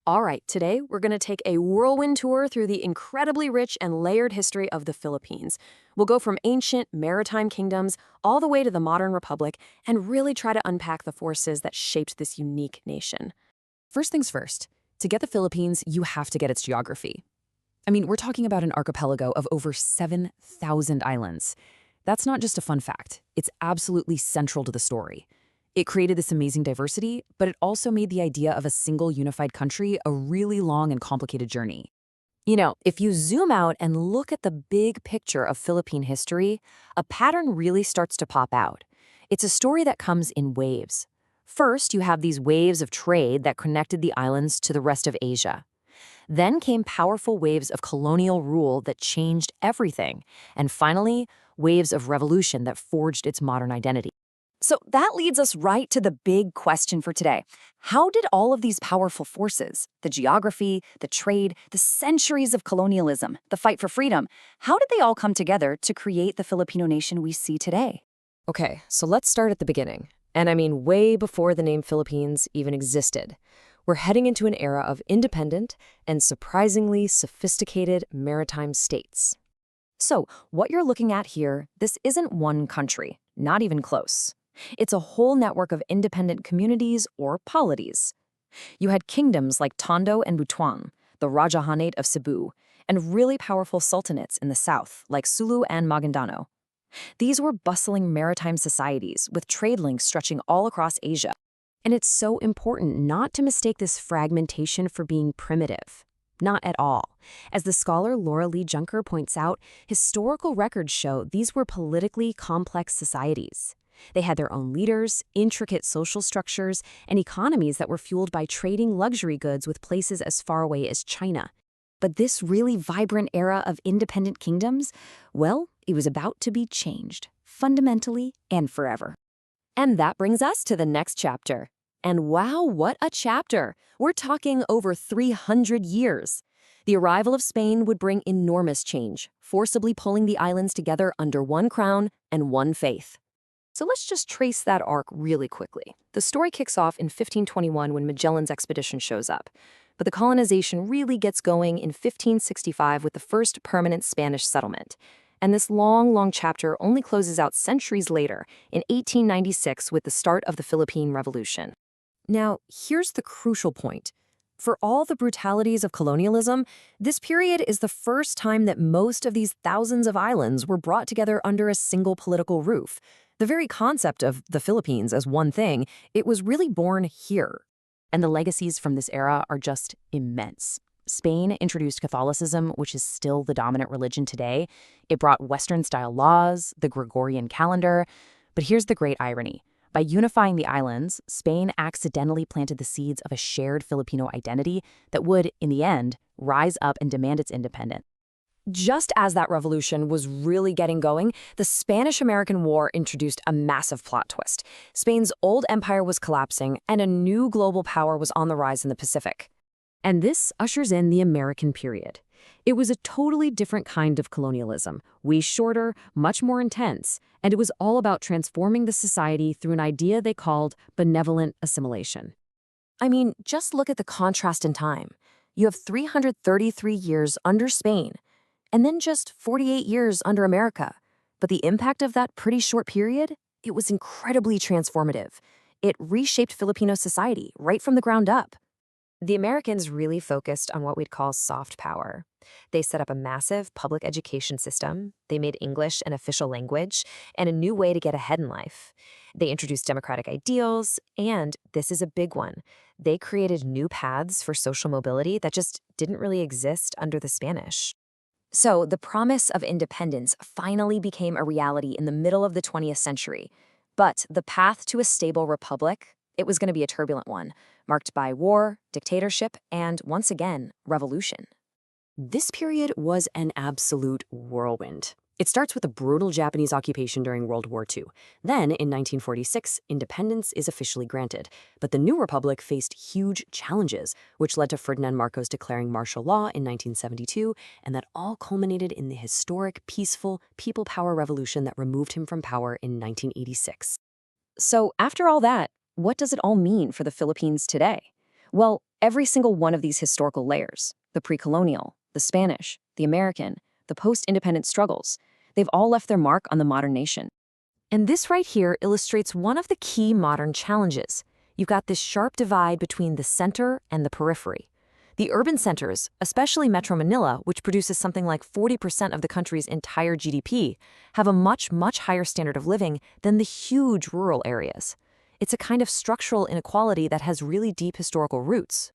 All right, today we're going to take a whirlwind tour through the incredibly rich and layered history of the Philippines. We'll go from ancient maritime kingdoms all the way to the modern republic and really try to unpack the forces that shaped this unique nation. First things first, to get the Philippines, you have to get its geography. We're talking about an archipelago of over 7,000 islands. That's not just a fun fact, it's absolutely central to the story. It created this amazing diversity, but it also made the idea of a single unified country a really long and complicated journey. If you zoom out and look at the big picture of Philippine history, a pattern really starts to pop out. It's a story that comes in waves. First, you have these waves of trade that connected the islands to the rest of Asia. Then came powerful waves of colonial rule that changed everything. And finally, waves of revolution that forged its modern identity. So that leads us right to the big question for today. How did all of these powerful forces, the geography, the trade, the centuries of colonialism, the fight for freedom, how did they all come together to create the Filipino nation we see today? Okay, so let's start at the beginning. And way before the name Philippines even existed. We're heading into an era of independent and surprisingly sophisticated maritime states. So what you're looking at here, this isn't one country, not even close. It's a whole network of independent communities or polities. You had kingdoms like Tondo and Butuan, the Rajahanate of Cebu, and really powerful sultanates in the south like Sulu and Maguindano. These were bustling maritime societies with trade links stretching all across Asia. And it's so important not to mistake this fragmentation for being primitive. Not at all. As the scholar Laura Lee Junker points out, historical records show these were politically complex societies. They had their own leaders, intricate social structures, and economies that were fueled by trading luxury goods with places as far away as China. But this really vibrant era of independent kingdoms, well, it was about to be changed, fundamentally and forever. And that brings us to the next chapter. And wow, what a chapter! We're talking over 300 years. The arrival of Spain would bring enormous change, forcibly pulling the islands together under one crown and one faith. So let's just trace that arc really quickly. The story kicks off in 1521 when Magellan's expedition shows up. But the colonization really gets going in 1565 with the first permanent Spanish settlement. And this long chapter only closes out centuries later, in 1896 with the start of the Philippine Revolution. Now, here's the crucial point. For all the brutalities of colonialism, this period is the first time that most of these thousands of islands were brought together under a single political roof. The very concept of the Philippines as one thing, it was really born here. And the legacies from this era are just immense. Spain introduced Catholicism, which is still the dominant religion today. It brought Western-style laws, the Gregorian calendar. But here's the great irony. By unifying the islands, Spain accidentally planted the seeds of a shared Filipino identity that would, in the end, rise up and demand its independence. Just as that revolution was really getting going, the Spanish-American War introduced a massive plot twist. Spain's old empire was collapsing, and a new global power was on the rise in the Pacific. And this ushers in the American period. It was a totally different kind of colonialism, way shorter, much more intense, and it was all about transforming the society through an idea they called benevolent assimilation. Just look at the contrast in time. You have 333 years under Spain, and then just 48 years under America. But the impact of that pretty short period, it was incredibly transformative. It reshaped Filipino society right from the ground up. The Americans really focused on what we'd call soft power. They set up a massive public education system, they made English an official language, and a new way to get ahead in life. They introduced democratic ideals, and this is a big one, they created new paths for social mobility that just didn't really exist under the Spanish. So the promise of independence finally became a reality in the middle of the 20th century. But the path to a stable republic, it was going to be a turbulent one, marked by war, dictatorship, and, once again, revolution. This period was an absolute whirlwind. It starts with a brutal Japanese occupation during World War II. Then, in 1946, independence is officially granted. But the new republic faced huge challenges, which led to Ferdinand Marcos declaring martial law in 1972, and that all culminated in the historic, peaceful People Power Revolution that removed him from power in 1986. So, after all that, what does it all mean for the Philippines today? Well, Every single one of these historical layers, the pre-colonial, the Spanish, the American, the post-independent struggles, they've all left their mark on the modern nation. And this right here illustrates one of the key modern challenges. You've got this sharp divide between the center and the periphery. The urban centers, especially Metro Manila, which produces something like 40% of the country's entire GDP, have a much, much higher standard of living than the huge rural areas. It's a kind of structural inequality that has really deep historical roots.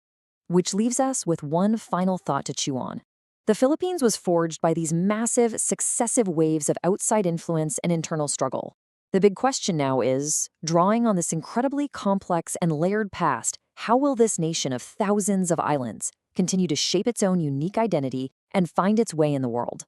Which leaves us with one final thought to chew on. The Philippines was forged by these massive, successive waves of outside influence and internal struggle. The big question now is, drawing on this incredibly complex and layered past, how will this nation of thousands of islands continue to shape its own unique identity and find its way in the world?